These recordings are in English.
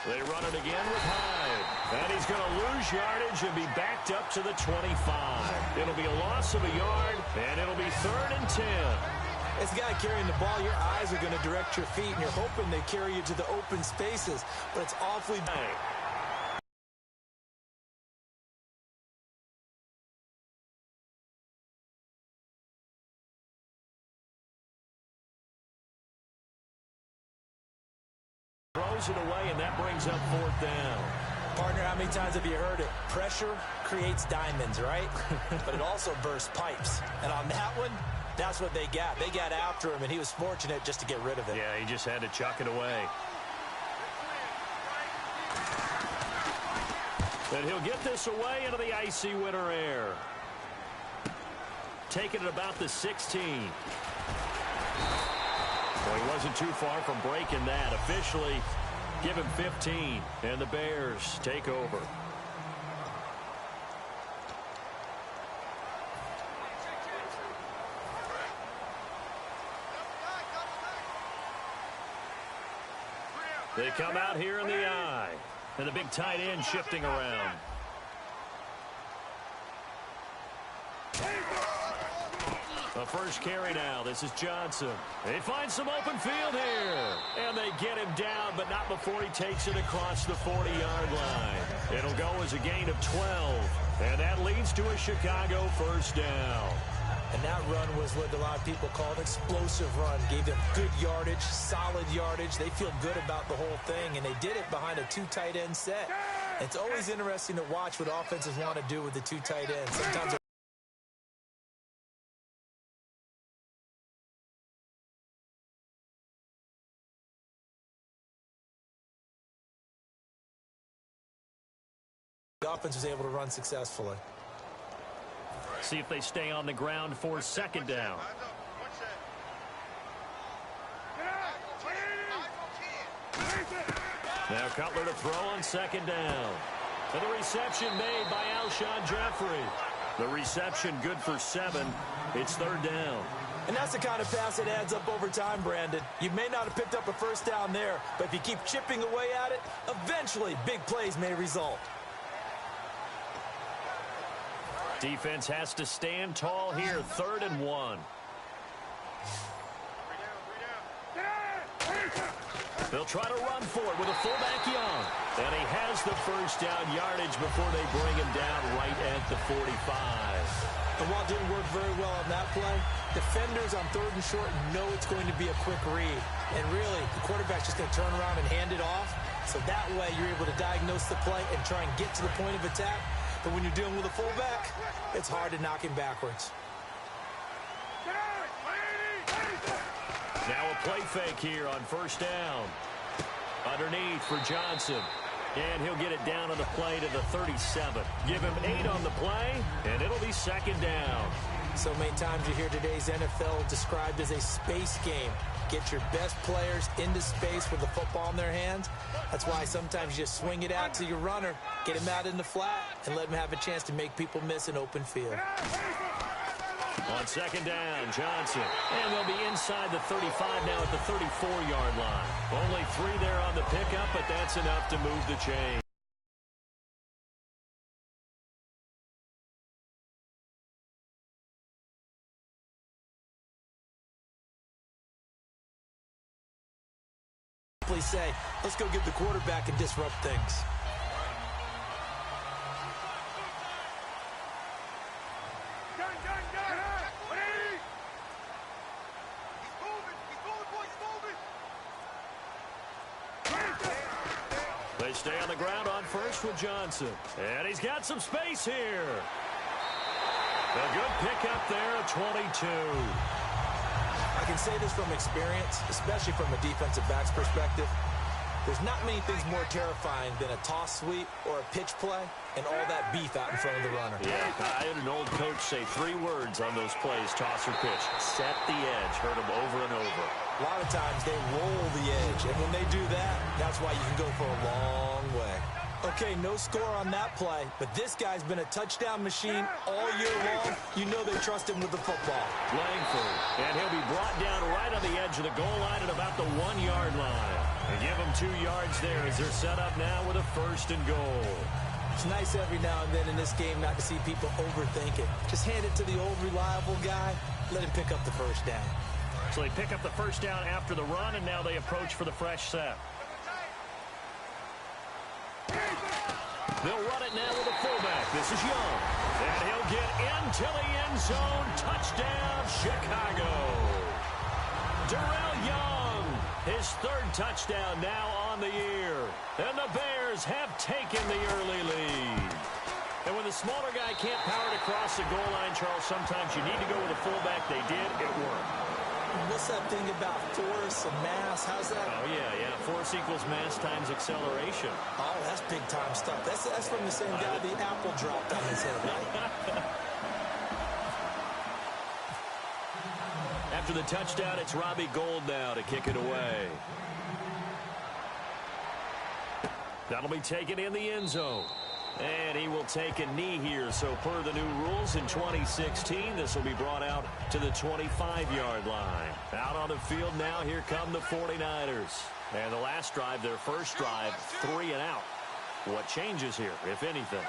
They run it again with Hyde. And he's going to lose yardage and be backed up to the 25. It'll be a loss of a yard, and it'll be 3rd and 10. As the guy carrying the ball, your eyes are going to direct your feet, and you're hoping they carry you to the open spaces. But it's awfully bad. Throws it away, and that brings up 4th down. Partner, how many times have you heard it? Pressure creates diamonds, right? But it also bursts pipes. And on that one, that's what they got. They got after him, and he was fortunate just to get rid of it. Yeah, he just had to chuck it away. And he'll get this away into the icy winter air. Taking it about the 16. Well, he wasn't too far from breaking that. Officially, give him 15, and the Bears take over. They come out here in the eye, and the big tight end shifting around. The first carry now. This is Johnson. They find some open field here. And they get him down, but not before he takes it across the 40-yard line. It'll go as a gain of 12. And that leads to a Chicago first down. And that run was what a lot of people call an explosive run. Gave them good yardage, solid yardage. They feel good about the whole thing, and they did it behind a 2 tight end set. It's always interesting to watch what offenses want to do with the 2 tight ends. Sometimes the offense was able to run successfully. See if they stay on the ground for 2nd down. Now Cutler to throw on 2nd down. And the reception made by Alshon Jeffrey. The reception good for 7. It's 3rd down. And that's the kind of pass that adds up over time, Brandon. You may not have picked up a first down there, but if you keep chipping away at it, eventually big plays may result. Defense has to stand tall here. 3rd and 1. They'll try to run for it with a fullback Young. And he has the first down yardage before they bring him down right at the 45. And while it didn't work very well on that play, defenders on 3rd and short know it's going to be a quick read. And really, the quarterback's just going to turn around and hand it off. So that way, you're able to diagnose the play and try and get to the point of attack. But when you're dealing with a fullback, it's hard to knock him backwards. Now a play fake here on 1st down. Underneath for Johnson. And he'll get it down on the play to the 37. Give him 8 on the play, and it'll be 2nd down. So many times you hear today's NFL described as a space game. Get your best players into space with the football in their hands. That's why sometimes you just swing it out to your runner, get him out in the flat, and let him have a chance to make people miss an open field. On 2nd down, Johnson. And they'll be inside the 35 now at the 34-yard line. Only 3 there on the pickup, but that's enough to move the chain. Say, let's go get the quarterback and disrupt things. They stay on the ground on 1st with Johnson. And he's got some space here. A good pickup there at 22. I can say this from experience, especially from a defensive back's perspective. There's not many things more terrifying than a toss sweep or a pitch play and all that beef out in front of the runner. Yeah, I had an old coach say 3 words on those plays, toss or pitch. Set the edge. Heard them over and over. A lot of times they roll the edge, and when they do that, that's why you can go for a long way. Okay, no score on that play, but this guy's been a touchdown machine all year long. You know they trust him with the football. Langford, and he'll be brought down right on the edge of the goal line at about the 1-yard line. And give him 2 yards there as they're set up now with a 1st and goal. It's nice every now and then in this game not to see people overthink it. Just hand it to the old reliable guy, let him pick up the 1st down. So they pick up the 1st down after the run, and now they approach for the fresh set. They'll run it now with a fullback. This is Young. And he'll get into the end zone. Touchdown, Chicago. Darrell Young, his 3rd touchdown now on the year. And the Bears have taken the early lead. And when the smaller guy can't power it across the goal line, Charles, sometimes you need to go with a fullback. They did. It worked. What's that thing about force and mass? How's that? Oh, yeah. Force equals mass times acceleration. Oh, that's big-time stuff. That's from the same guy the apple dropped on his head, right? After the touchdown, it's Robbie Gould now to kick it away. That'll be taken in the end zone. And he will take a knee here. So per the new rules in 2016, this will be brought out to the 25-yard line. Out on the field now, here come the 49ers. And the last drive, their first drive, 3 and out. What changes here, if anything?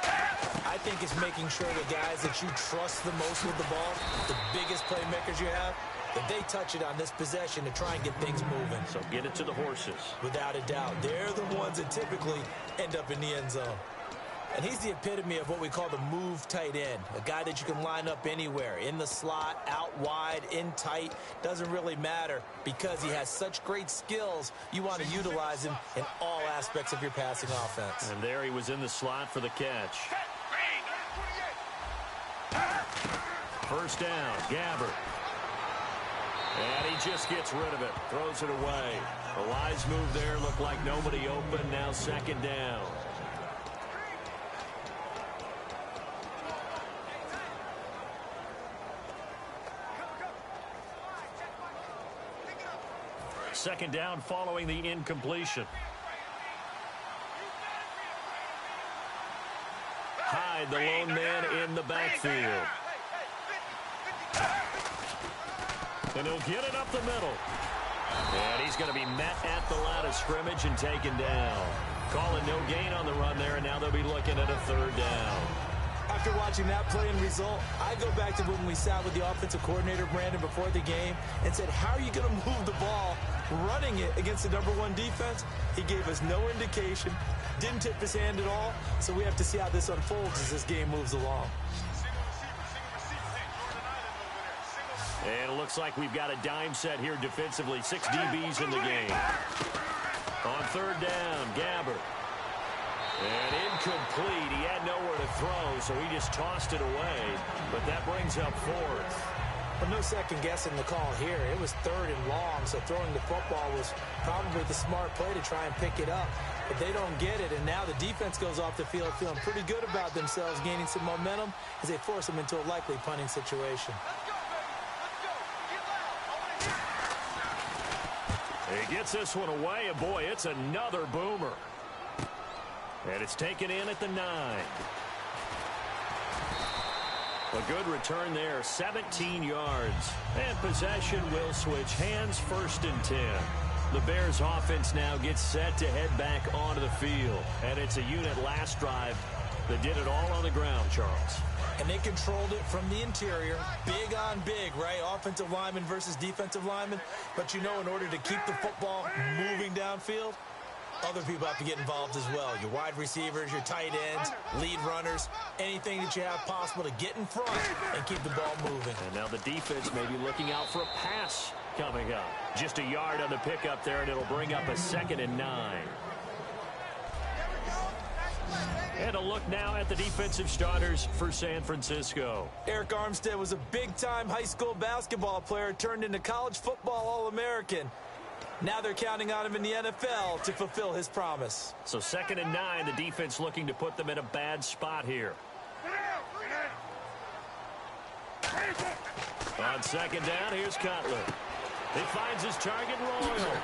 I think it's making sure the guys that you trust the most with the ball, the biggest playmakers you have, that they touch it on this possession to try and get things moving. So get it to the horses. Without a doubt. They're the ones that typically end up in the end zone. And he's the epitome of what we call the move tight end, a guy that you can line up anywhere, in the slot, out wide, in tight, doesn't really matter because he has such great skills. You want to utilize him in all aspects of your passing offense. And there he was in the slot for the catch. 1st down, Gabbert. And he just gets rid of it, throws it away. A wise move there, looked like nobody open, now 2nd down. Second down following the incompletion. Hyde, the lone man in the backfield. And he'll get it up the middle. And he's going to be met at the line of scrimmage and taken down. Calling no gain on the run there, and now they'll be looking at a 3rd down. After watching that play and result, I go back to when we sat with the offensive coordinator, Brandon, before the game and said, how are you going to move the ball running it against the #1 defense? He gave us no indication, didn't tip his hand at all, so we have to see how this unfolds as this game moves along. And it looks like we've got a dime set here defensively. 6 DBs in the game. On 3rd down, Gabbert. And incomplete. He had nowhere to throw, so he just tossed it away. But that brings up 4th. But no second guessing the call here. It was 3rd and long, so throwing the football was probably the smart play to try and pick it up. But they don't get it, and now the defense goes off the field feeling pretty good about themselves, gaining some momentum as they force them into a likely punting situation. He gets this one away, and boy, it's another boomer. And it's taken in at the 9. A good return there, 17 yards. And possession will switch hands, 1st and 10. The Bears offense now gets set to head back onto the field. And it's a unit last drive that did it all on the ground, Charles. And they controlled it from the interior. Big on big, right? Offensive lineman versus defensive lineman. But you know, in order to keep the football moving downfield, other people have to get involved as well. Your wide receivers, your tight ends, lead runners, anything that you have possible to get in front and keep the ball moving. And now the defense may be looking out for a pass coming up. Just a yard on the pickup there, and it'll bring up a 2nd and 9. And a look now at the defensive starters for San Francisco. Eric Armstead was a big-time high school basketball player turned into college football All-American. Now they're counting on him in the NFL to fulfill his promise. So 2nd and 9, the defense looking to put them in a bad spot here. On 2nd down, here's Cutler. He finds his target, Royal.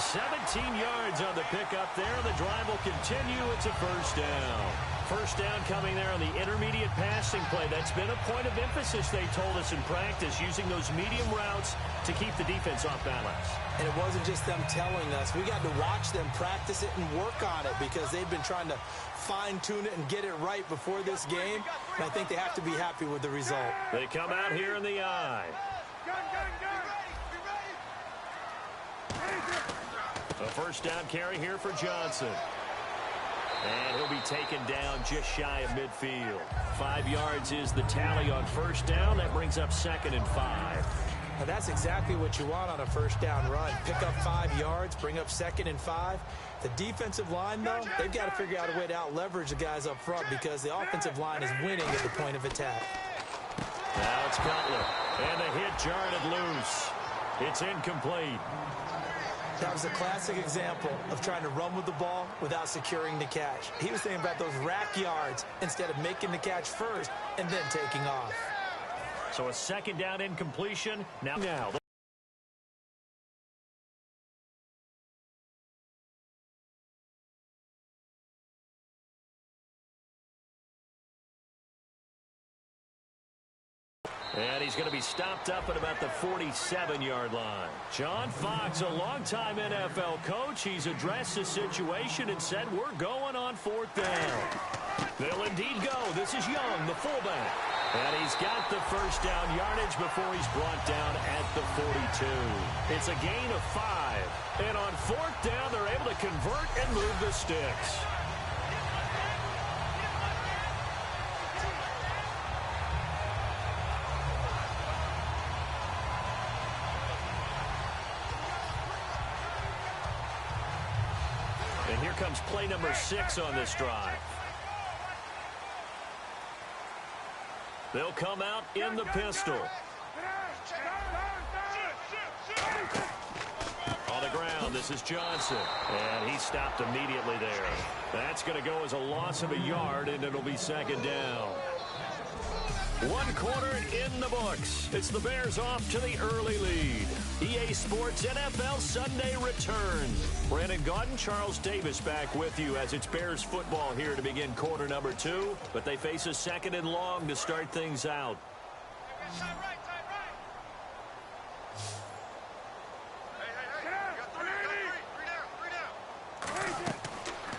17 yards on the pickup there. The drive will continue. It's a first down. First down coming there on the intermediate passing play. That's been a point of emphasis, they told us in practice, using those medium routes to keep the defense off balance. And it wasn't just them telling us. We got to watch them practice it and work on it because they've been trying to fine-tune it and get it right before this game. And I think they have to be happy with the result. They come out here in the eye. A first down carry here for Johnson. And he'll be taken down just shy of midfield. 5 yards is the tally on first down. That brings up 2nd and 5. Now that's exactly what you want on a first down run. Pick up 5 yards, bring up 2nd and 5. The defensive line, though, they've got to figure out a way to out-leverage the guys up front because the offensive line is winning at the point of attack. Now it's Cutler. And the hit jarred it loose. It's incomplete. That was a classic example of trying to run with the ball without securing the catch. He was thinking about those rack yards instead of making the catch first and then taking off. So a 2nd down incompletion. Now. And he's going to be stopped up at about the 47-yard line. John Fox, a longtime NFL coach, he's addressed the situation and said, we're going on 4th down. They'll indeed go. This is Young, the fullback. And he's got the first down yardage before he's brought down at the 42. It's a gain of 5. And on 4th down, they're able to convert and move the sticks. And here comes play number 6 on this drive. They'll come out in the pistol. On the ground, this is Johnson. And he stopped immediately there. That's going to go as a loss of a yard, and it'll be 2nd down. 1 quarter in the books. It's the Bears off to the early lead. EA Sports NFL Sunday returns. Brandon Gaudin, Charles Davis back with you as it's Bears football here to begin quarter number 2. But they face a 2nd and long to start things out.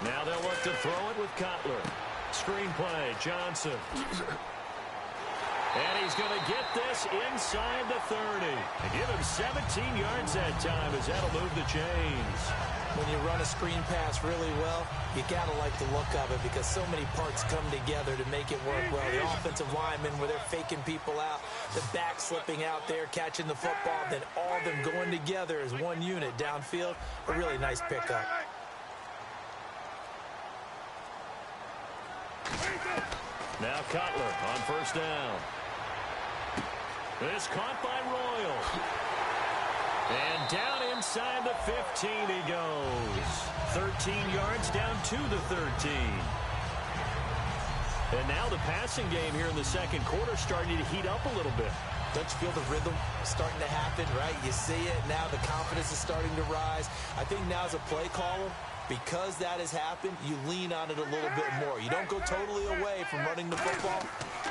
Now they'll look to throw it with Cutler. Screenplay, Johnson. And he's going to get this inside the 30. And give him 17 yards that time as that'll move the chains. When you run a screen pass really well, you got to like the look of it because so many parts come together to make it work well. The offensive linemen where they're faking people out, the back slipping out there, catching the football, then all of them going together as one unit downfield. A really nice pickup. Now Cutler on first down. This caught by Royal. And down inside the 15 he goes. 13 yards down to the 13. And now the passing game here in the 2nd quarter starting to heat up a little bit. Don't you feel the rhythm starting to happen, right? You see it. Now the confidence is starting to rise. I think now as a play caller, because that has happened, you lean on it a little bit more. You don't go totally away from running the football,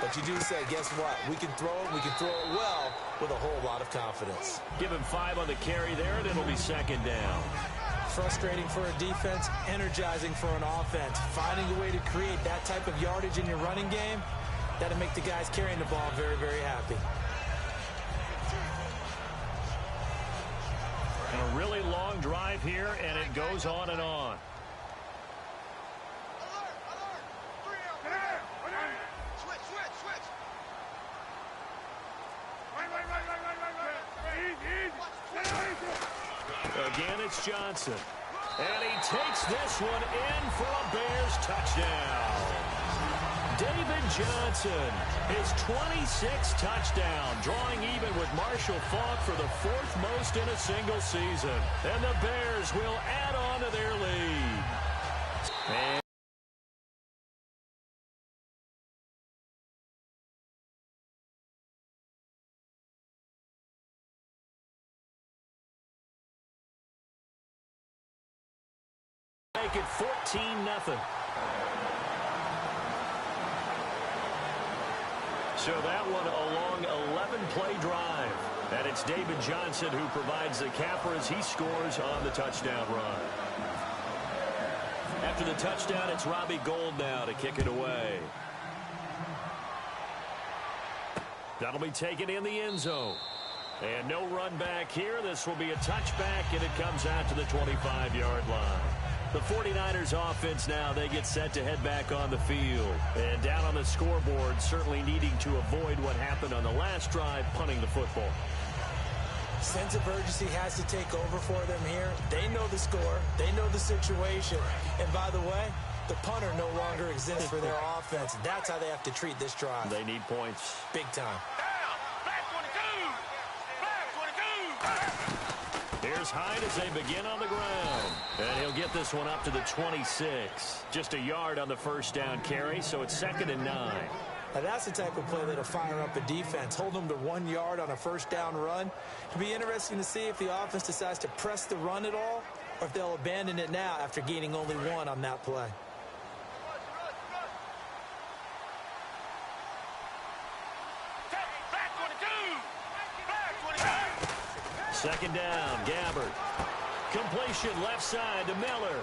but you do say, guess what? We can throw it. We can throw it well with a whole lot of confidence. Give him 5 on the carry there, and it'll be 2nd down. Frustrating for a defense, energizing for an offense. Finding a way to create that type of yardage in your running game, that'll make the guys carrying the ball very, very happy. And a really long drive here, and it goes on and on. Again, it's Johnson. And he takes this one in for a Bears touchdown. David Johnson, his 26th touchdown, drawing even with Marshall Faulk for the 4th most in a single season. And the Bears will add on to their lead. And make it 14-0. So that one a long 11-play drive. And it's David Johnson who provides the capper as he scores on the touchdown run. After the touchdown, it's Robbie Gould now to kick it away. That'll be taken in the end zone. And no run back here. This will be a touchback, and it comes out to the 25-yard line. The 49ers offense now, they get set to head back on the field. And down on the scoreboard, certainly needing to avoid what happened on the last drive, punting the football. Sense of urgency has to take over for them here. They know the score. They know the situation. And by the way, the punter no longer exists for their offense. That's how they have to treat this drive. They need points. Big time. Here's Hyde as they begin on the ground. And he'll get this one up to the 26. Just a yard on the first down carry, so it's 2nd and 9. Now that's the type of play that'll fire up a defense. Hold them to 1 yard on a first down run. It'll be interesting to see if the offense decides to press the run at all, or if they'll abandon it now after gaining only 1 on that play. Second down, Gabbert. Completion left side to Miller.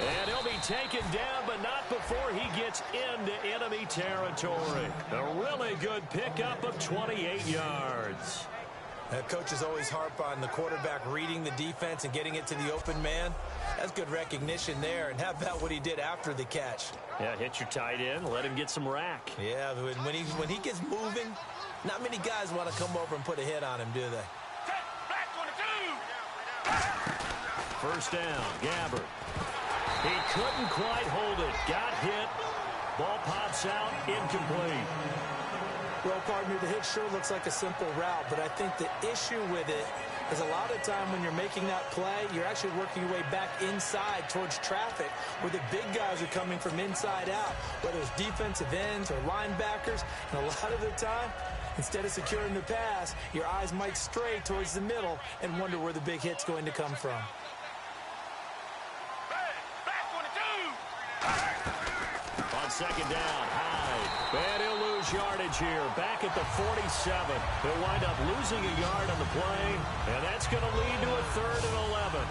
And he'll be taken down, but not before he gets into enemy territory. A really good pickup of 28 yards. Coaches always harp on the quarterback reading the defense and getting it to the open man. That's good recognition there. And how about what he did after the catch? Yeah, hit your tight end, let him get some rack. Yeah, when he gets moving, not many guys want to come over and put a hit on him, do they? First down, Gabbert. He couldn't quite hold it. Got hit. Ball pops out, incomplete. Well, partner, the hit sure looks like a simple route, but I think the issue with it is a lot of time when you're making that play, you're actually working your way back inside towards traffic where the big guys are coming from inside out, whether it's defensive ends or linebackers. And a lot of the time, instead of securing the pass, your eyes might stray towards the middle and wonder where the big hit's going to come from. On second down, Hyde. And he'll lose yardage here. Back at the 47. He'll wind up losing a yard on the play. And that's going to lead to a 3rd and 11.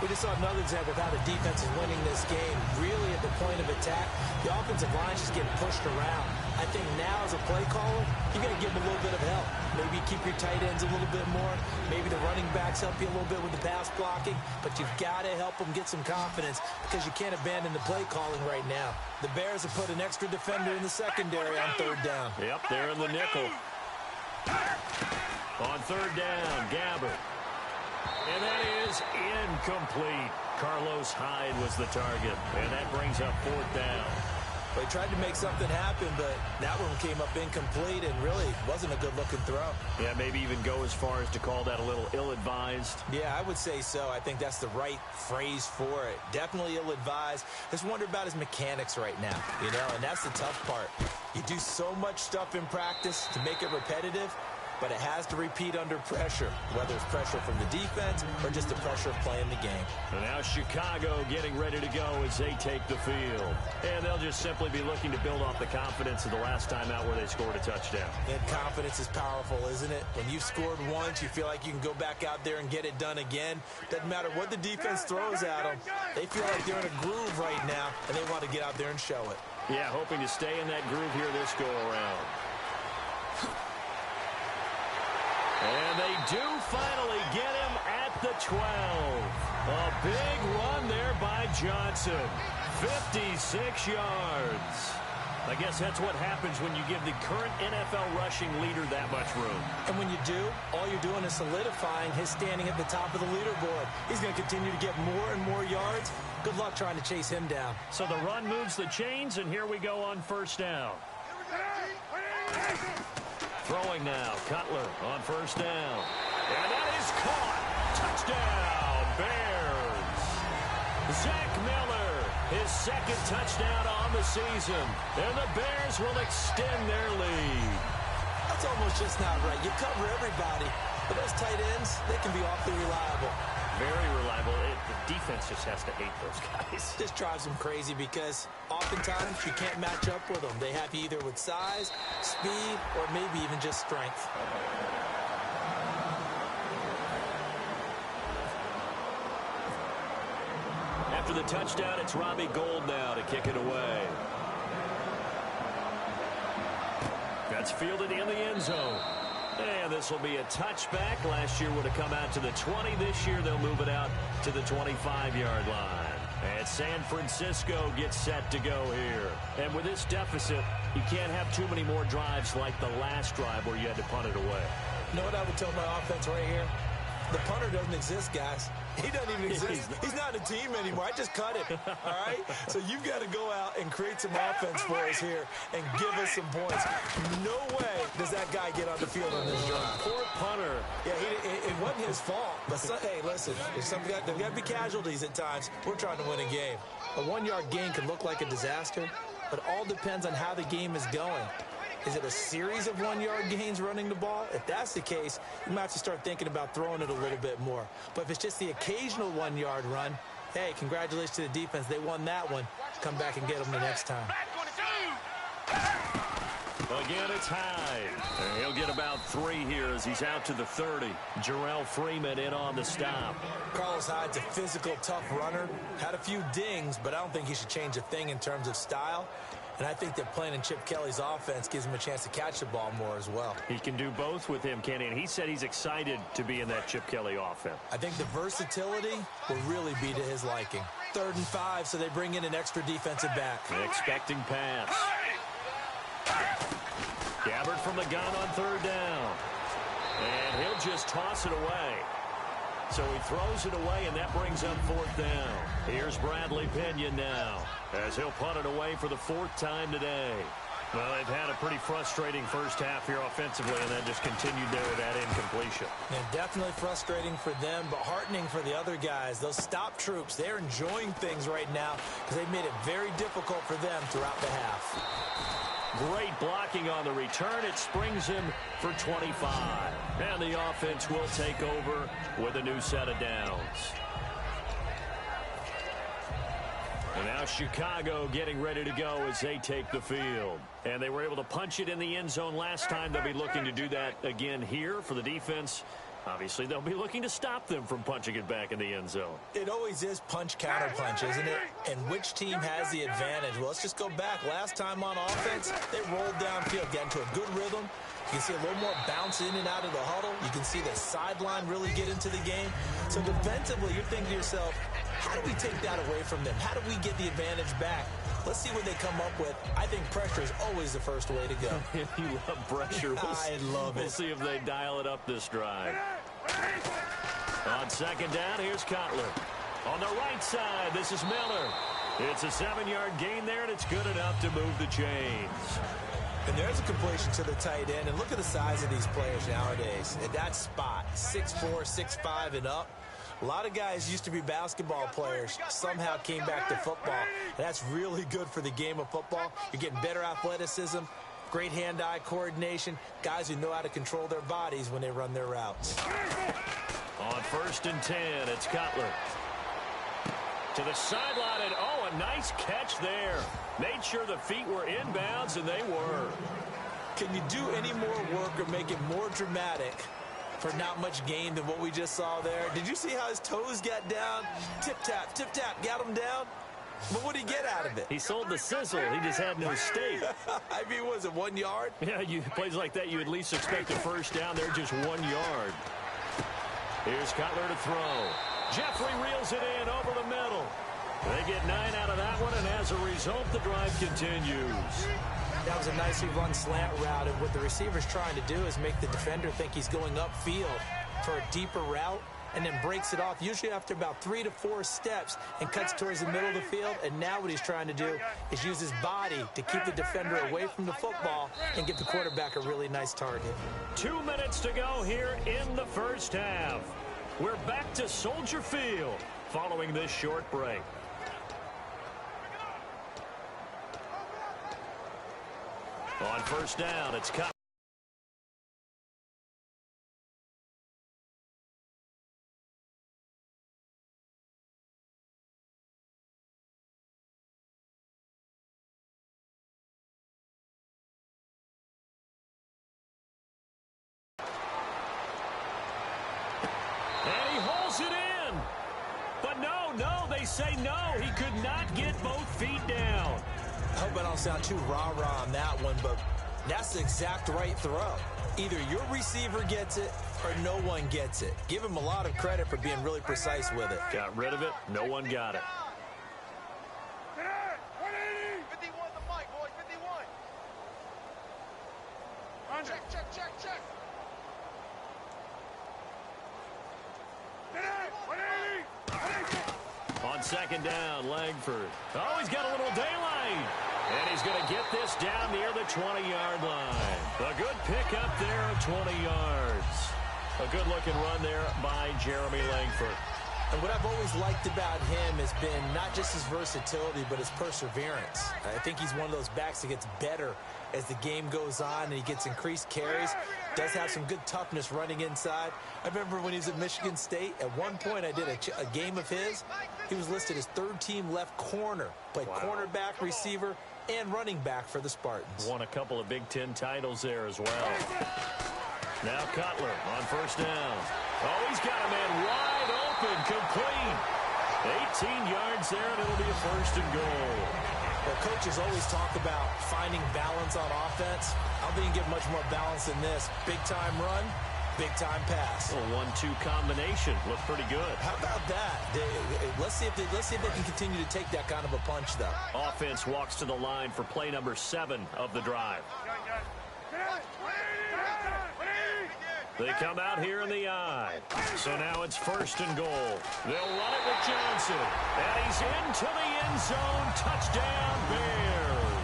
We just saw another example of how the defense is winning this game. Really at the point of attack, the offensive line's just getting pushed around. I think now as a play caller, you got to give them a little bit of help. Maybe keep your tight ends a little bit more. Maybe the running backs help you a little bit with the pass blocking. But you've got to help them get some confidence because you can't abandon the play calling right now. The Bears have put an extra defender in the secondary on 3rd down. Yep, they're in the nickel. On 3rd down, Gabbert. And that is incomplete. Carlos Hyde was the target. And that brings up 4th down. Well, he tried to make something happen, but that one came up incomplete and really wasn't a good-looking throw. Yeah, maybe even go as far as to call that a little ill-advised. Yeah, I would say so. I think that's the right phrase for it. Definitely ill-advised. Just wonder about his mechanics right now, and that's the tough part. You do so much stuff in practice to make it repetitive, but it has to repeat under pressure, whether it's pressure from the defense or just the pressure of playing the game. And now Chicago getting ready to go as they take the field. And they'll just simply be looking to build off the confidence of the last time out where they scored a touchdown. And confidence is powerful, isn't it? When you've scored once, you feel like you can go back out there and get it done again. Doesn't matter what the defense throws at them. They feel like they're in a groove right now, and they want to get out there and show it. Yeah, hoping to stay in that groove here this go-around. And they do finally get him at the 12. A big run there by Johnson. 56 yards. I guess that's what happens when you give the current NFL rushing leader that much room. And when you do, all you're doing is solidifying his standing at the top of the leaderboard. He's going to continue to get more and more yards. Good luck trying to chase him down. So the run moves the chains, and here we go on 1st down. Throwing now, Cutler on 1st down. And that is caught. Touchdown, Bears. Zach Miller, his 2nd touchdown on the season. And the Bears will extend their lead. That's almost just not right. You cover everybody, but those tight ends, they can be awfully reliable. Very reliable. The defense just has to hate those guys. This drives them crazy because oftentimes you can't match up with them. They have you either with size, speed, or maybe even just strength. After the touchdown, it's Robbie Gould now to kick it away. That's fielded in the end zone. And this will be a touchback. Last year would have come out to the 20. This year they'll move it out to the 25-yard line. And San Francisco gets set to go here. And with this deficit, you can't have too many more drives like the last drive where you had to punt it away. You know what I would tell my offense right here? The punter doesn't exist, guys. He doesn't even exist. He's not a team anymore. I just cut him, all right? So you've got to go out and create some offense for us here and give us some points. No way does that guy get on the field on this drive. Poor punter. Yeah, it wasn't his fault. But, hey, listen, there's got to be casualties at times. We're trying to win a game. A one-yard gain can look like a disaster, but it all depends on how the game is going. Is it a series of one-yard gains running the ball? If that's the case, you might have to start thinking about throwing it a little bit more. But if it's just the occasional one-yard run, hey, congratulations to the defense. They won that one. Come back and get them the next time. Again, it's Hyde. And he'll get about 3 here as he's out to the 30. Jarrell Freeman in on the stop. Carlos Hyde's a physical, tough runner. Had a few dings, but I don't think he should change a thing in terms of style. And I think that playing in Chip Kelly's offense gives him a chance to catch the ball more as well. He can do both with him, Kenny, and he said he's excited to be in that Chip Kelly offense. I think the versatility will really be to his liking. 3rd and 5, so they bring in an extra defensive back. Expecting pass. Gabbard from the gun on 3rd down. And he'll just toss it away. So he throws it away, and that brings up 4th down. Here's Bradley Pinion now, as he'll punt it away for the 4th time today. Well, they've had a pretty frustrating first half here offensively, and then just continued there with that incompletion. And definitely frustrating for them, but heartening for the other guys. Those stop troops, they're enjoying things right now because they've made it very difficult for them throughout the half. Great blocking on the return. It springs him for 25. And the offense will take over with a new set of downs. And now Chicago getting ready to go as they take the field. And they were able to punch it in the end zone last time. They'll be looking to do that again here for the defense. Obviously, they'll be looking to stop them from punching it back in the end zone. It always is punch-counter-punch, isn't it? And which team has the advantage? Well, let's just go back. Last time on offense, they rolled downfield, got into a good rhythm. You can see a little more bounce in and out of the huddle. You can see the sideline really get into the game. So defensively, you're thinking to yourself, how do we take that away from them? How do we get the advantage back? Let's see what they come up with. I think pressure is always the first way to go. You love pressure. I love it. We'll see if they dial it up this drive. On 2nd down, here's Cutler. On the right side, this is Miller. It's a 7-yard gain there, and it's good enough to move the chains. And there's a completion to the tight end. And look at the size of these players nowadays. At that spot, 6'4", 6'5", and up. A lot of guys used to be basketball players, somehow came back to football. And that's really good for the game of football. You're getting better athleticism, great hand-eye coordination, guys who know how to control their bodies when they run their routes. On 1st and 10, it's Cutler. To the sideline, and oh, a nice catch there. Made sure the feet were inbounds, and they were. Can you do any more work or make it more dramatic for not much gain than what we just saw there? Did you see how his toes got down? Tip-tap, got him down. But what did he get out of it? He sold the sizzle. He just had no steak. I mean, was it 1 yard? Yeah, plays like that, you at least expect a first down. They're just 1 yard. Here's Cutler to throw. Jeffrey reels it in over the middle. They get 9 out of that one, and as a result, the drive continues. That was a nicely run slant route, and what the receiver's trying to do is make the defender think he's going upfield for a deeper route, and then breaks it off, usually after about 3 to 4 steps, and cuts towards the middle of the field. And now what he's trying to do is use his body to keep the defender away from the football and give the quarterback a really nice target. 2 minutes to go here in the first half. We're back to Soldier Field following this short break. On 1st down, it's Cutler. they say no. He could not get both feet down. I hope I don't sound too rah-rah on that one, but that's the exact right throw. Either your receiver gets it or no one gets it. Give him a lot of credit for being really precise with it. Got rid of it. No one got it. 51 the mic, boys. 51. Check. On second down, Langford. Oh, he's got a little daylight. And he's going to get this down near the 20-yard line. A good pickup there of 20 yards. A good-looking run there by Jeremy Langford. And what I've always liked about him has been not just his versatility, but his perseverance. I think he's one of those backs that gets better as the game goes on and he gets increased carries. Does have some good toughness running inside. I remember when he was at Michigan State, at one point I did a game of his. He was listed as third-team left corner. Played cornerback, receiver, and running back for the Spartans. Won a couple of Big Ten titles there as well. Now Cutler on first down. Oh, he's got a man wide open, complete. 18 yards there, and it'll be a first and goal. Well, coaches always talk about finding balance on offense. I don't think you can get much more balance than this. Big-time run, big-time pass. A 1-2 combination. Looked pretty good. How about that? Let's see if they can continue to take that kind of a punch, though. Offense walks to the line for play number 7 of the drive. They come out here in the eye. So now it's first and goal. They'll run it with Johnson. And he's into the end zone. Touchdown, Bears.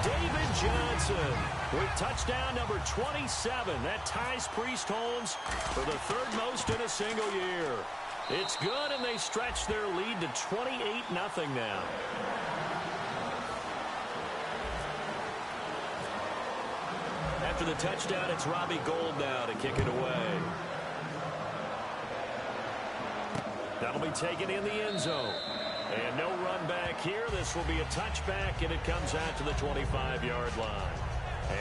David Johnson with touchdown number 27. That ties Priest Holmes for the third most in a single year. It's good, and they stretch their lead to 28-0 now. After the touchdown, it's Robbie Gould now to kick it away. That'll be taken in the end zone. And no run back here. This will be a touchback, and it comes out to the 25-yard line.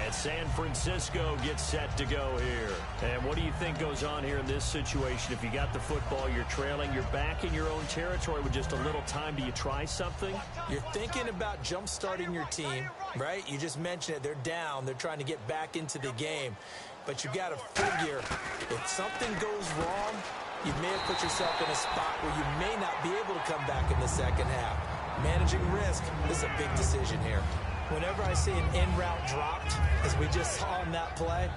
And San Francisco gets set to go here. And what do you think goes on here in this situation? If you got the football, you're trailing, you're back in your own territory with just a little time. Do you try something? You're thinking about jump-starting your team, right? You just mentioned it. They're down. They're trying to get back into the game. But you got to figure if something goes wrong, you may have put yourself in a spot where you may not be able to come back in the second half. Managing risk, this is a big decision here. Whenever I see an in route dropped, as we just saw in that play,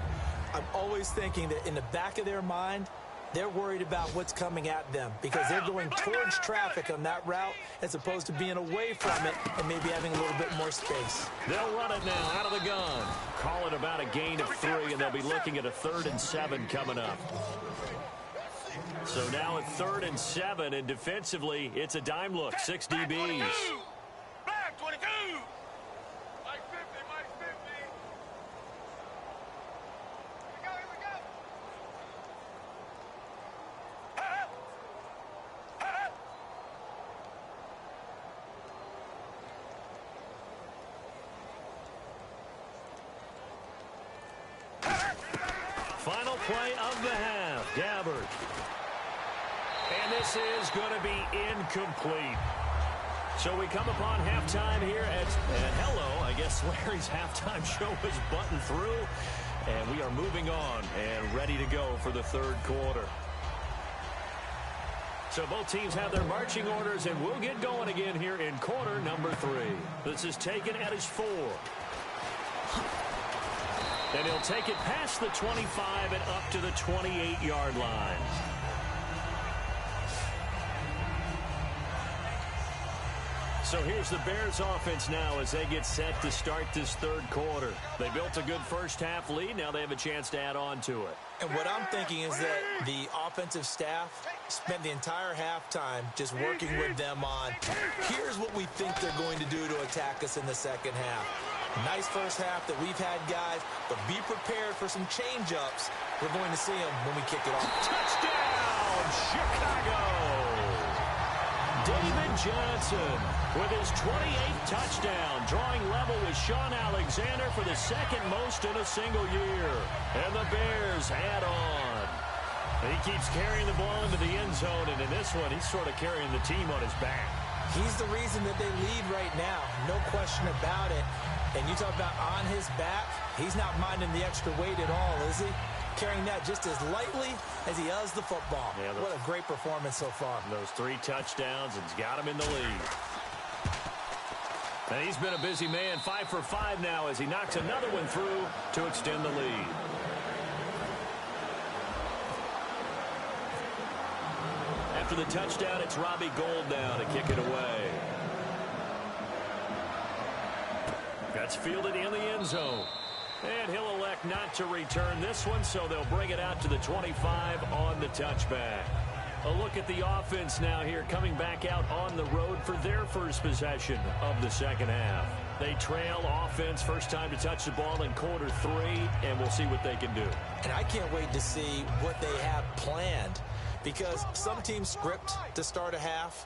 I'm always thinking that in the back of their mind, they're worried about what's coming at them because they're going towards traffic on that route as opposed to being away from it and maybe having a little bit more space. They'll run it now out of the gun. Call it about a gain of 3, and they'll be looking at a 3rd and 7 coming up. So now a 3rd and 7, and defensively, it's a dime look. 6 DBs. Back 22. Mike 50, Mike 50. Here we go. Final play of the half. Gabbard. And this is going to be incomplete. So we come upon halftime here and hello, I guess Larry's halftime show is buttoned through. And we are moving on and ready to go for the 3rd quarter. So both teams have their marching orders, and we'll get going again here in quarter number 3. This is taken at his 4. And he'll take it past the 25 and up to the 28-yard line. So here's the Bears offense now as they get set to start this 3rd quarter. They built a good first half lead. Now they have a chance to add on to it. And what I'm thinking is that the offensive staff spent the entire halftime just working with them on, here's what we think they're going to do to attack us in the second half. Nice first half that we've had, guys, but be prepared for some change-ups. We're going to see them when we kick it off. Touchdown, Chicago! David Johnson with his 28th touchdown, drawing level with Sean Alexander for the 2nd most in a single year. And the Bears add on. He keeps carrying the ball into the end zone, and in this one, he's sort of carrying the team on his back. He's the reason that they lead right now. No question about it. And you talk about on his back, he's not minding the extra weight at all, is he? Carrying that just as lightly as he does the football. Yeah, what a great performance so far. Those 3 touchdowns, and he's got him in the lead. And he's been a busy man, 5 for 5 now as he knocks another one through to extend the lead. After the touchdown, it's Robbie Gould now to kick it away. That's fielded in the end zone. And he'll elect not to return this one, so they'll bring it out to the 25 on the touchback. A look at the offense now here, coming back out on the road for their first possession of the second half. They trail offense, first time to touch the ball in quarter 3, and we'll see what they can do. And I can't wait to see what they have planned, because some teams script to start a half.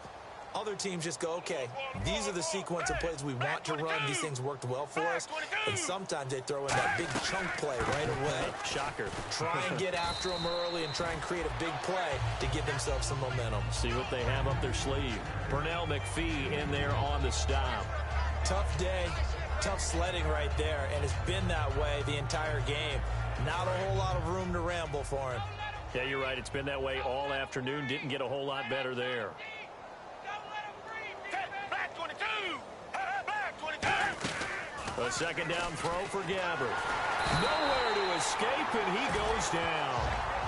Other teams just go, okay, these are the sequence of plays we want to run. These things worked well for us. And sometimes they throw in that big chunk play right away. Shocker. Try and get after them early and try and create a big play to give themselves some momentum. See what they have up their sleeve. Pernell McPhee in there on the stop. Tough day, tough sledding right there, and it's been that way the entire game. Not a whole lot of room to ramble for him. Yeah, you're right. It's been that way all afternoon. Didn't get a whole lot better there. A second down throw for Gabbert. Nowhere to escape, and he goes down.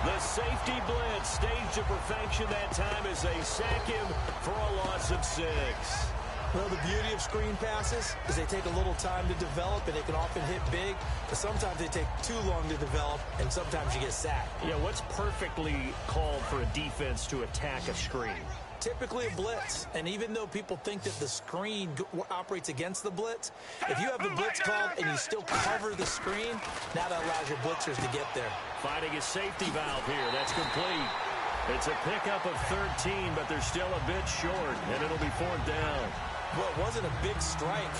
The safety blitz staged to perfection that time as they sack him for a loss of 6. Well, the beauty of screen passes is they take a little time to develop, and they can often hit big, but sometimes they take too long to develop, and sometimes you get sacked. Yeah, what's perfectly called for a defense to attack a screen? Typically a blitz, and even though people think that the screen operates against the blitz, if you have the blitz called and you still cover the screen, now that allows your blitzers to get there. Finding a safety valve here. That's complete. It's a pickup of 13, but they're still a bit short, and it'll be 4th down. Well, it wasn't a big strike,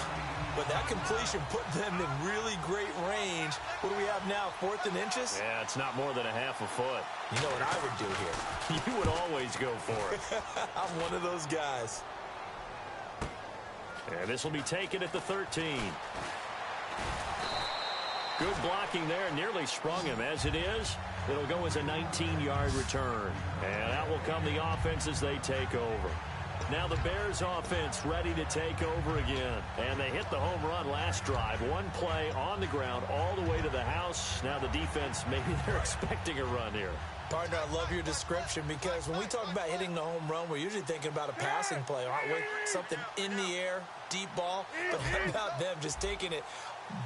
but that completion put them in really great range. What do we have now, 4th and inches? Yeah, it's not more than a half a foot. You know what I would do here? You would always go for it. I'm one of those guys. And this will be taken at the 13. Good blocking there. Nearly sprung him. As it is, it'll go as a 19-yard return. And out will come the offense as they take over. Now the Bears offense ready to take over again. And they hit the home run last drive. One play on the ground all the way to the house. Now the defense, maybe they're expecting a run here. Partner, I love your description, because when we talk about hitting the home run, we're usually thinking about a passing play, aren't we? Something in the air, deep ball. But how about them just taking it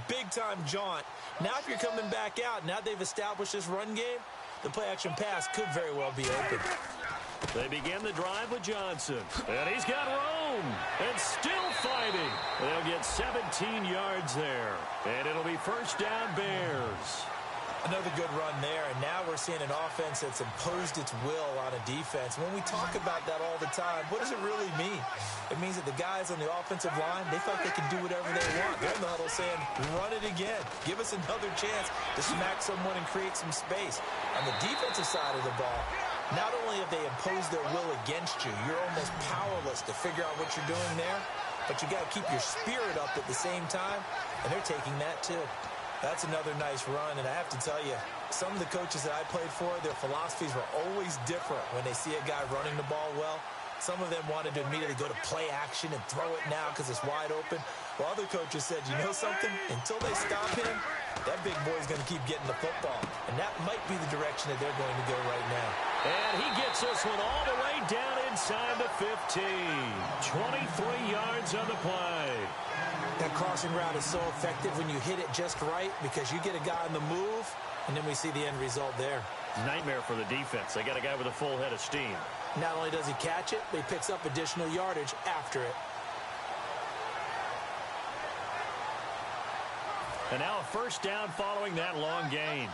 big-time jaunt? Now if you're coming back out, now they've established this run game, the play-action pass could very well be open. They begin the drive with Johnson. And he's got room. And still fighting. They'll get 17 yards there. And it'll be 1st down Bears. Another good run there, and now we're seeing an offense that's imposed its will on a defense. When we talk about that all the time, what does it really mean? It means that the guys on the offensive line, they feel like they can do whatever they want. They're in the huddle saying, run it again. Give us another chance to smack someone and create some space. On the defensive side of the ball, not only have they imposed their will against you, you're almost powerless to figure out what you're doing there, but you got to keep your spirit up at the same time, and they're taking that too. That's another nice run, and I have to tell you, some of the coaches that I played for, their philosophies were always different when they see a guy running the ball well. Some of them wanted to immediately go to play action and throw it now because it's wide open. While other coaches said, you know something? Until they stop him, that big boy's going to keep getting the football. And that might be the direction that they're going to go right now. And he gets this one all the way down inside the 15. 23 yards on the play. That crossing route is so effective when you hit it just right, because you get a guy on the move, and then we see the end result there. Nightmare for the defense. They got a guy with a full head of steam. Not only does he catch it, but he picks up additional yardage after it. And now a 1st down following that long gain.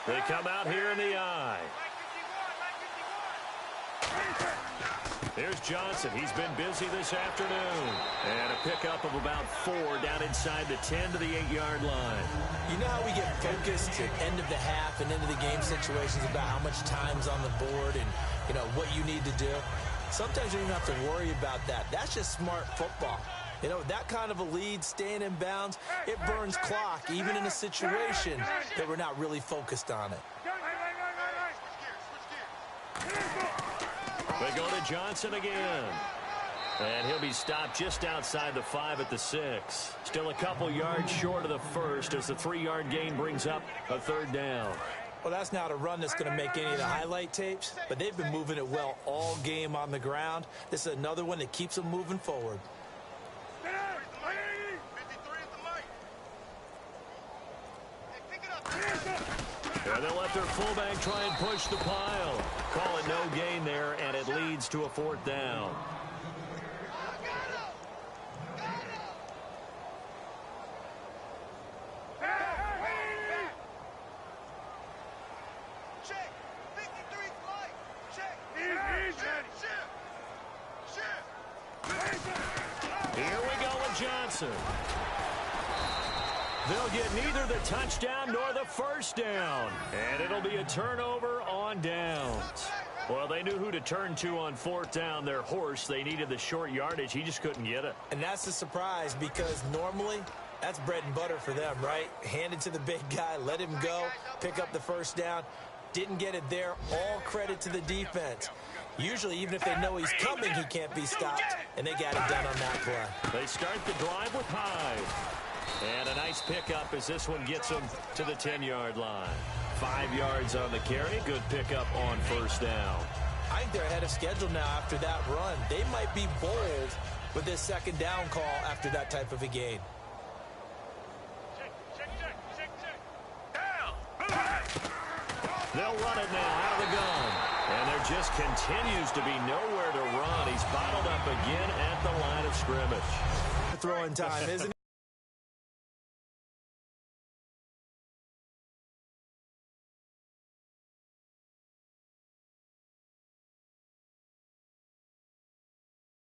They come out here in the I. Here's Johnson. He's been busy this afternoon. And a pickup of about 4 down inside the 10 to the 8-yard line. You know how we get focused at end of the half and end of the game situations about how much time's on the board and, you know, what you need to do? Sometimes you don't have to worry about that. That's just smart football. You know, that kind of a lead, staying in bounds, it burns clock, even in a situation that we're not really focused on it. They go to Johnson again. And he'll be stopped just outside the 5 at the 6. Still a couple yards short of the first as the 3-yard gain brings up a 3rd down. Well, that's not a run that's going to make any of the highlight tapes, but they've been moving it well all game on the ground. This is another one that keeps them moving forward. And they'll let their fullback try and push the pile. Call it no gain there, and it leads to a 4th down. Here we go with Johnson. They'll get neither the touchdown nor the 1st down. And it'll be a turnover on downs. Well, they knew who to turn to on 4th down. Their horse, they needed the short yardage. He just couldn't get it. And that's a surprise because normally that's bread and butter for them, right? Hand it to the big guy, let him go, pick up the 1st down. Didn't get it there. All credit to the defense. Usually, even if they know he's coming, he can't be stopped. And they got it done on that play. They start the drive with Hyde. And a nice pickup as this one gets them to the 10-yard line. 5 yards on the carry. Good pickup on 1st down. I think they're ahead of schedule now after that run. They might be bold with this 2nd down call after that type of a gain. They'll run it now out of the gun. And there just continues to be nowhere to run. He's bottled up again at the line of scrimmage. Throwing time, isn't it?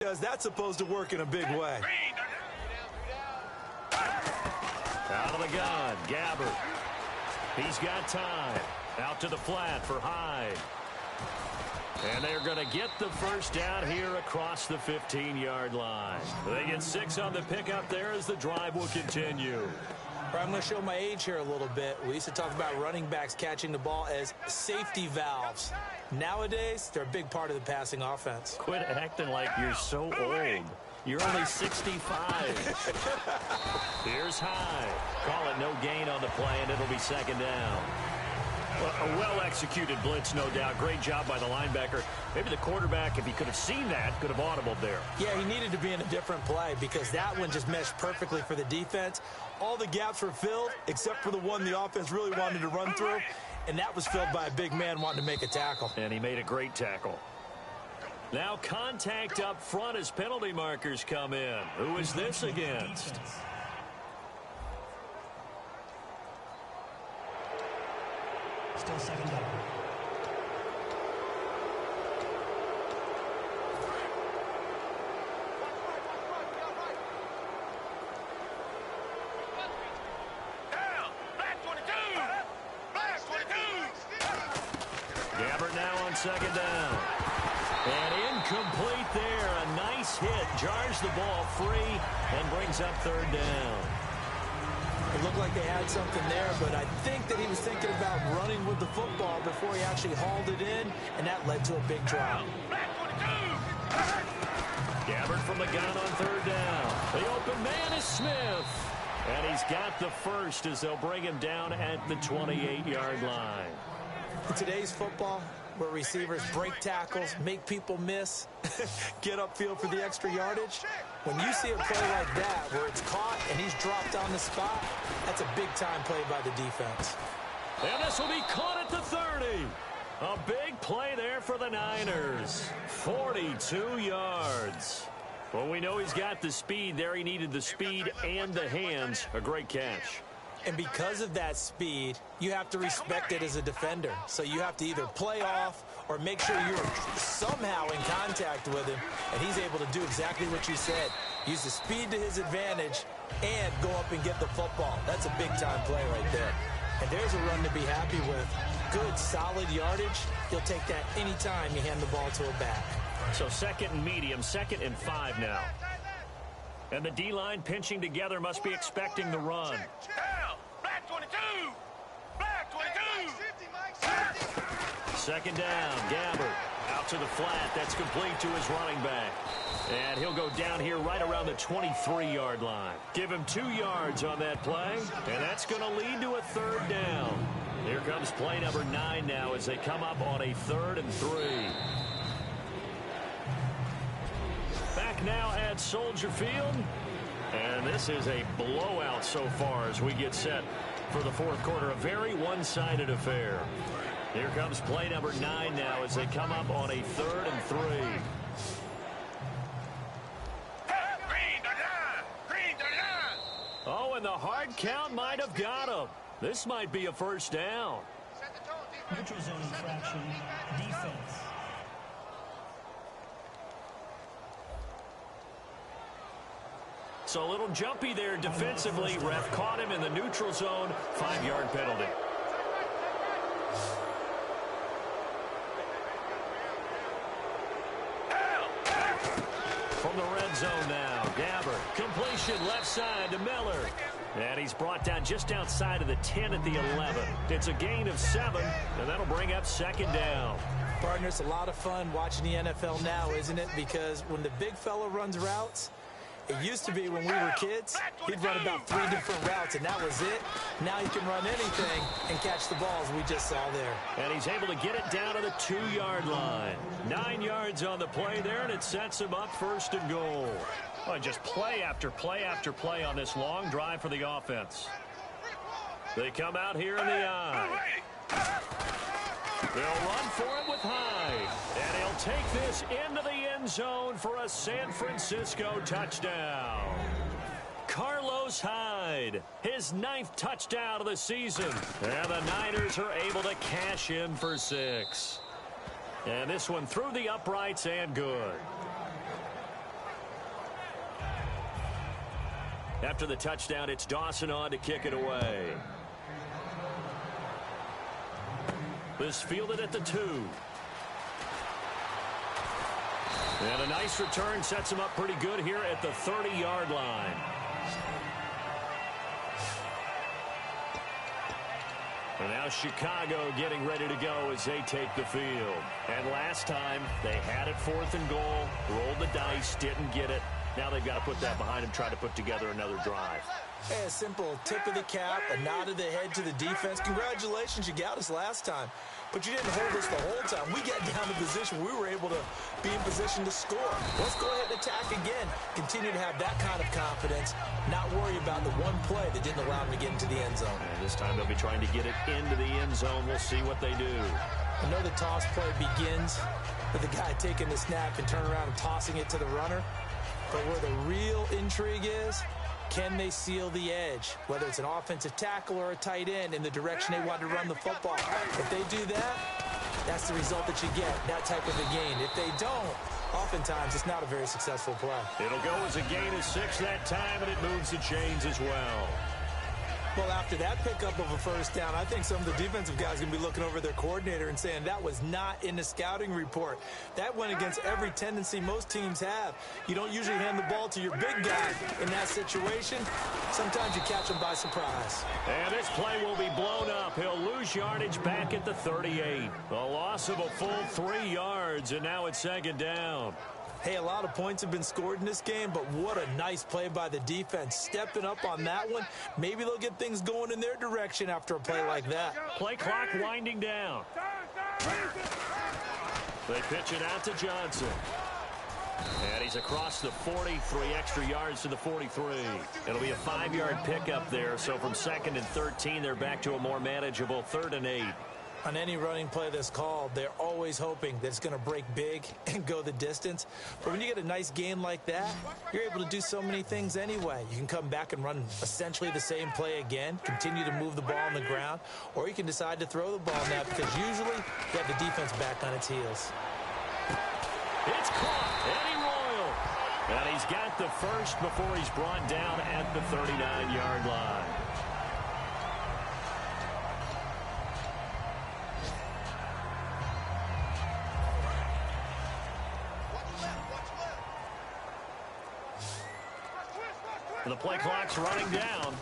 Because that's supposed to work in a big way. Out of the gun, Gabbert. He's got time. Out to the flat for Hyde. And they're going to get the 1st down here across the 15-yard line. They get 6 on the pickup there as the drive will continue. I'm going to show my age here a little bit. We used to talk about running backs catching the ball as safety valves. Nowadays, they're a big part of the passing offense. Quit acting like you're so old. You're only 65. Here's Hyde. Call it no gain on the play, and it'll be 2nd down. Well, a well-executed blitz, no doubt. Great job by the linebacker. Maybe the quarterback, if he could have seen that, could have audibled there. Yeah, he needed to be in a different play because that one just meshed perfectly for the defense. All the gaps were filled except for the one the offense really wanted to run through, and that was filled by a big man wanting to make a tackle. And he made a great tackle. Now contact up front as penalty markers come in. Who is this against? Still 2nd down. Gabbert now on 2nd down. And incomplete there. A nice hit. Jars the ball free and brings up 3rd down. It looked like they had something there, but I think that he was thinking about running with the football before he actually hauled it in, and that led to a big drop. Gabbert from the gun on 3rd down. The open man is Smith. And he's got the 1st as they'll bring him down at the 28-yard line. In today's football, where receivers break tackles, make people miss, get upfield for the extra yardage, when you see a play like that where it's caught and he's dropped on the spot, that's a big-time play by the defense. And this will be caught at the 30. A big play there for the Niners. 42 yards. Well, we know he's got the speed there. He needed the speed and the hands. A great catch. And because of that speed, you have to respect it as a defender. So you have to either play off or make sure you're somehow in contact with him, and he's able to do exactly what you said. Use the speed to his advantage and go up and get the football. That's a big-time play right there. And there's a run to be happy with. Good, solid yardage. He'll take that anytime you hand the ball to a back. So 2nd and medium, 2nd and 5 now. And the D-line pinching together must be expecting the run. Down. Black 22. Black 22. 50, Mike, 50. 2nd down, Gabbert out to the flat. That's complete to his running back. And he'll go down here right around the 23-yard line. Give him 2 yards on that play, and that's going to lead to a 3rd down. Here comes play number 9 now as they come up on a 3rd and 3. Back now at Soldier Field. And this is a blowout so far as we get set for the 4th quarter. A very one-sided affair. Here comes play number 9 now as they come up on a 3rd and 3. Oh, and the hard count might have got him. This might be a 1st down. Neutral zone infraction, defense. So a little jumpy there defensively. Ref caught him in the neutral zone. 5-yard penalty. From the red zone now, Gabbert. Completion left side to Miller. And he's brought down just outside of the 10 at the 11. It's a gain of 7, and that'll bring up 2nd down. Partner, it's a lot of fun watching the NFL now, isn't it? Because when the big fella runs routes, it used to be when we were kids, he'd run about 3 different routes, and that was it. Now he can run anything and catch the balls we just saw there. And he's able to get it down to the 2-yard line. 9 yards on the play there, and it sets him up 1st and goal. Well, just play after play after play on this long drive for the offense. They come out here in the eye. They'll run for it with Hyde. And he'll take this into the end zone for a San Francisco touchdown. Carlos Hyde, his 9th touchdown of the season. And the Niners are able to cash in for 6. And this one through the uprights and good. After the touchdown, it's Dawson on to kick it away. This fielded at the 2. And a nice return sets him up pretty good here at the 30-yard line. And now Chicago getting ready to go as they take the field. And last time, they had it 4th and goal, rolled the dice, didn't get it. Now they've got to put that behind them, try to put together another drive. Hey, a simple tip of the cap, a nod of the head to the defense. Congratulations, you got us last time. But you didn't hold us the whole time. We got down to position. We were able to be in position to score. Let's go ahead and attack again. Continue to have that kind of confidence. Not worry about the one play that didn't allow them to get into the end zone. And this time they'll be trying to get it into the end zone. We'll see what they do. I know the toss play begins with the guy taking the snap and turning around and tossing it to the runner. But where the real intrigue is, can they seal the edge? Whether it's an offensive tackle or a tight end in the direction they want to run the football. If they do that, that's the result that you get, that type of a gain. If they don't, oftentimes it's not a very successful play. It'll go as a gain of 6 that time, and it moves the chains as well. Well, after that pickup of a 1st down, I think some of the defensive guys are going to be looking over their coordinator and saying that was not in the scouting report. That went against every tendency most teams have. You don't usually hand the ball to your big guy in that situation. Sometimes you catch them by surprise. And this play will be blown up. He'll lose yardage back at the 38. A loss of a full 3 yards, and now it's 2nd down. Hey, a lot of points have been scored in this game, but what a nice play by the defense. Stepping up on that one. Maybe they'll get things going in their direction after a play like that. Play clock winding down. They pitch it out to Johnson. And he's across the 40, 3 extra yards to the 43. It'll be a 5-yard pickup there. So from 2nd and 13, they're back to a more manageable 3rd and 8. On any running play that's called, they're always hoping that it's going to break big and go the distance. But when you get a nice game like that, you're able to do so many things anyway. You can come back and run essentially the same play again, continue to move the ball on the ground, or you can decide to throw the ball now because usually you have the defense back on its heels. It's caught, Eddie Royal. And he's got the first before he's brought down at the 39-yard line. The play clock's running down.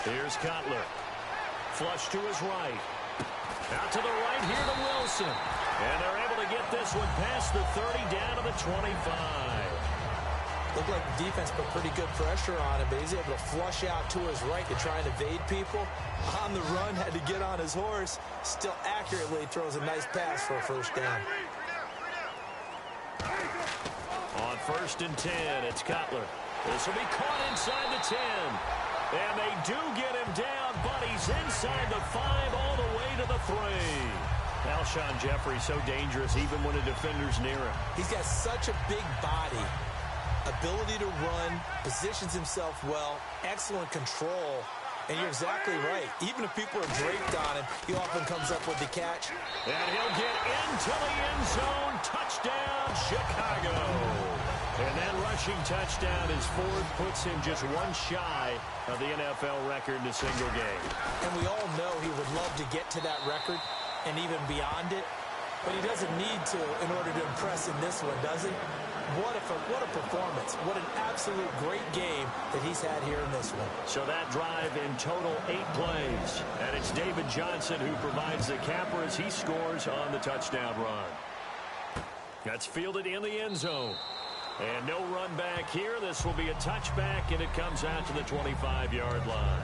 Here's Cutler. Flush to his right. Out to the right here to Wilson. And they're able to get this one past the 30 down to the 25. Looked like the defense put pretty good pressure on him, but he's able to flush out to his right to try and evade people. On the run, had to get on his horse. Still accurately throws a nice pass for a first down. On 1st and 10, it's Cutler. This will be caught inside the 10. And they do get him down, but he's inside the 5 all the way to the 3. Alshon Jeffrey so dangerous even when a defender's near him. He's got such a big body, ability to run, positions himself well, excellent control. And you're exactly right. Even if people are draped on him, he often comes up with the catch. And he'll get into the end zone. Touchdown, Chicago. And that rushing touchdown, his fourth, puts him just one shy of the NFL record in a single game. And we all know he would love to get to that record and even beyond it. But he doesn't need to in order to impress in this one, does he? What a performance. What an absolute great game that he's had here in this one. So that drive in total 8 plays. And it's David Johnson who provides the capper as he scores on the touchdown run. That's fielded in the end zone. And no run back here. This will be a touchback, and it comes out to the 25-yard line.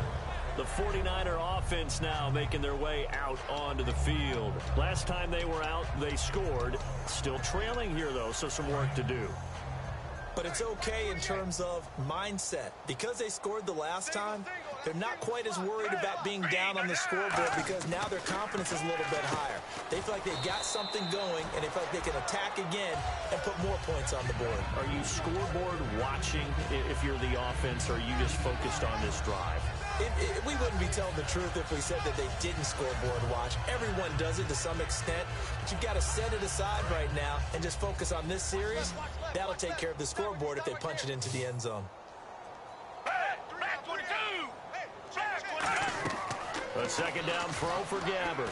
The 49er offense now making their way out onto the field. Last time they were out, they scored. Still trailing here, though, so some work to do. But it's okay in terms of mindset. Because they scored the last time, they're not quite as worried about being down on the scoreboard because now their confidence is a little bit higher. They feel like they've got something going, and they feel like they can attack again and put more points on the board. Are you scoreboard watching if you're the offense, or are you just focused on this drive? We wouldn't be telling the truth if we said that they didn't scoreboard watch. Everyone does it to some extent, but you've got to set it aside right now and just focus on this series. That'll take care of the scoreboard if they punch it into the end zone. A second down throw for Gabbert.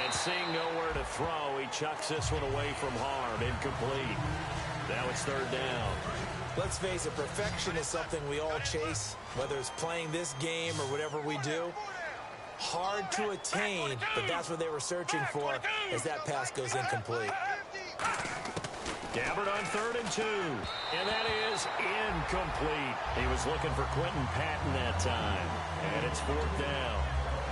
And seeing nowhere to throw, he chucks this one away from harm. Incomplete. Now it's 3rd down. Let's face it, perfection is something we all chase, whether it's playing this game or whatever we do. Hard to attain, but that's what they were searching for as that pass goes incomplete. Gabbert on 3rd and 2. And that is incomplete. He was looking for Quentin Patton that time. And it's 4th down.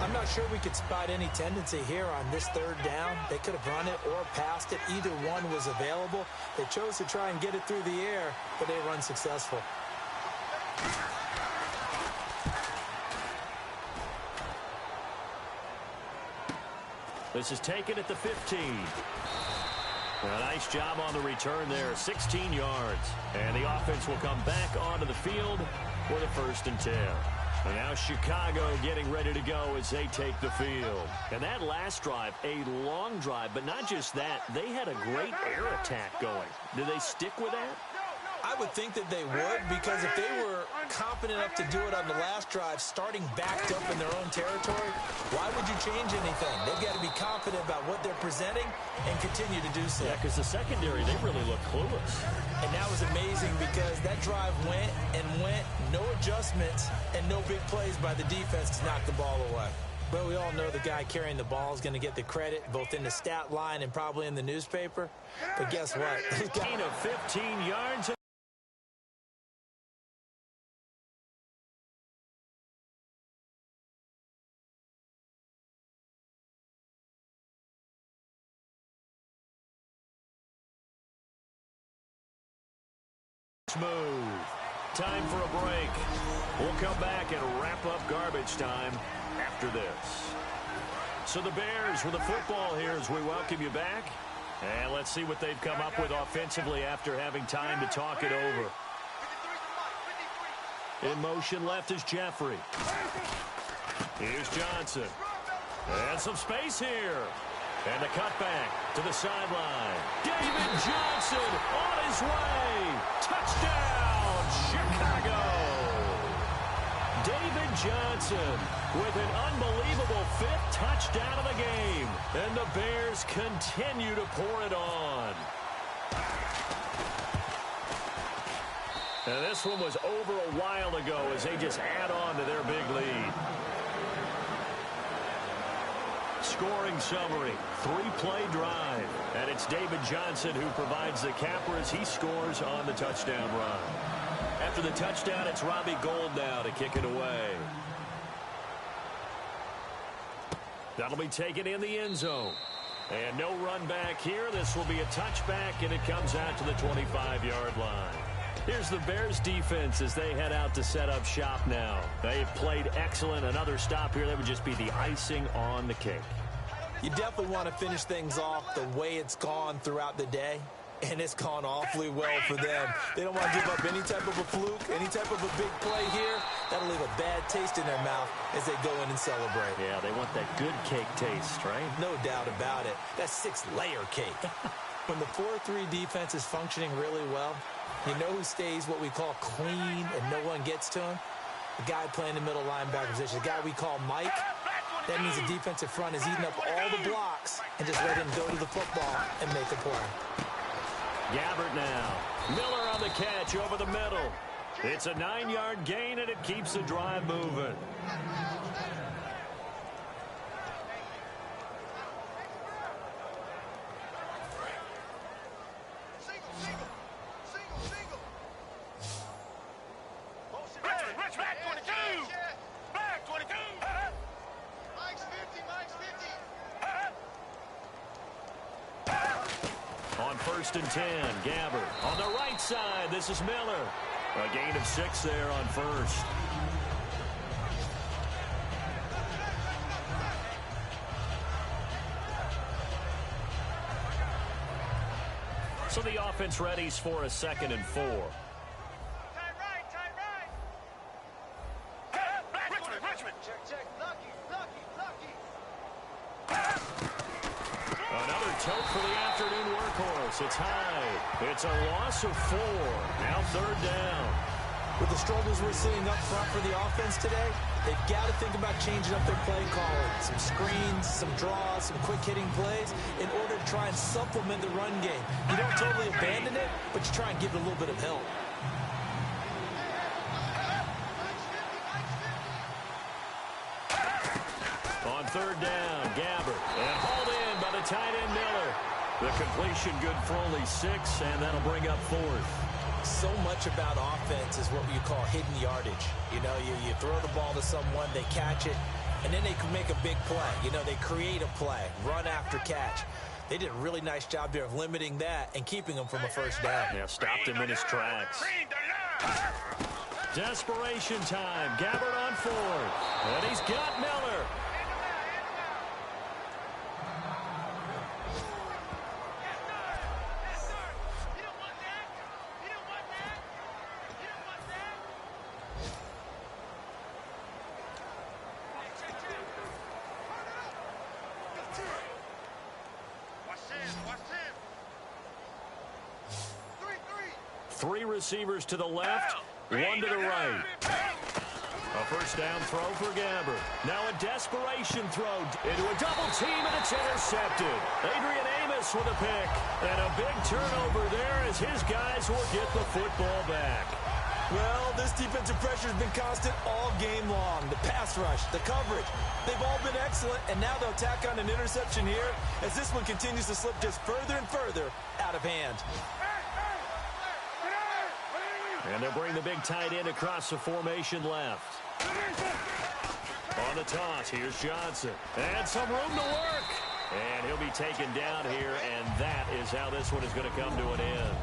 I'm not sure we could spot any tendency here on this 3rd down. They could have run it or passed it. Either one was available. They chose to try and get it through the air, but they were unsuccessful. This is taken at the 15. A nice job on the return there, 16 yards. And the offense will come back onto the field for the 1st and 10. And now Chicago getting ready to go as they take the field. And that last drive, a long drive, but not just that, they had a great air attack going. Do they stick with that? I would think that they would, because if they were confident enough to do it on the last drive, starting backed up in their own territory, why would you change anything? They've got to be confident about what they're presenting and continue to do so. Yeah, because the secondary, they really look clueless. And that was amazing because that drive went and went, no adjustments, and no big plays by the defense to knock the ball away. But we all know the guy carrying the ball is going to get the credit, both in the stat line and probably in the newspaper. But guess what? Gain of 15 yards. Smooth. Time for a break. We'll come back and wrap up garbage time after this. So the Bears with the football here as we welcome you back. And let's see what they've come up with offensively after having time to talk it over. In motion left is Jeffrey. Here's Johnson. And some space here. And the cutback to the sideline. David Johnson on his way. Touchdown, Chicago. David Johnson with an unbelievable 5th touchdown of the game. And the Bears continue to pour it on. And this one was over a while ago as they just add on to their big lead. Scoring summary, 3-play drive. And it's David Johnson who provides the capper as he scores on the touchdown run. After the touchdown, it's Robbie Gould now to kick it away. That'll be taken in the end zone. And no run back here. This will be a touchback, and it comes out to the 25-yard line. Here's the Bears defense as they head out to set up shop now. They've played excellent. Another stop here, that would just be the icing on the cake. You definitely want to finish things off the way it's gone throughout the day, and it's gone awfully well for them. They don't want to give up any type of a fluke, any type of a big play here. That'll leave a bad taste in their mouth as they go in and celebrate. Yeah, they want that good cake taste, right? No doubt about it. That's 6-layer cake. When the 4-3 defense is functioning really well, you know who stays what we call clean and no one gets to him? The guy playing the middle linebacker position, the guy we call Mike. That means the defensive front is eating up all the blocks and just let him go to the football and make a play. Gabbert now. Miller on the catch over the middle. It's a 9-yard gain, and it keeps the drive moving. On 1st and 10, Gabbert on the right side. This is Miller. A gain of 6 there on 1st. So the offense readies for a 2nd and 4. Tote for the afternoon workhorse. It's high. It's a loss of 4. Now 3rd down. With the struggles we're seeing up front for the offense today, they've got to think about changing up their play calling. Some screens, some draws, some quick-hitting plays in order to try and supplement the run game. You don't totally abandon it, but you try and give it a little bit of help. On 3rd down, Gabbert. And hauled in by the tight end Miller. The completion good for only 6, and that'll bring up 4th. So much about offense is what you call hidden yardage. You know, you throw the ball to someone, they catch it, and then they can make a big play. You know, they create a play, run after catch. They did a really nice job there of limiting that and keeping him from a 1st down. Yeah, stopped him in his tracks. Desperation time. Gabbert on 4th. And he's got Miller. Three receivers to the left, 1 to the right. A 1st down throw for Gabbert. Now a desperation throw into a double team, and it's intercepted. Adrian Amos with a pick. And a big turnover there as his guys will get the football back. Well, this defensive pressure has been constant all game long. The pass rush, the coverage, they've all been excellent, and now they'll tack on an interception here as this one continues to slip just further and further out of hand. And they'll bring the big tight end across the formation left. On the toss, here's Johnson. And some room to work. And he'll be taken down here, and that is how this one is going to come to an end.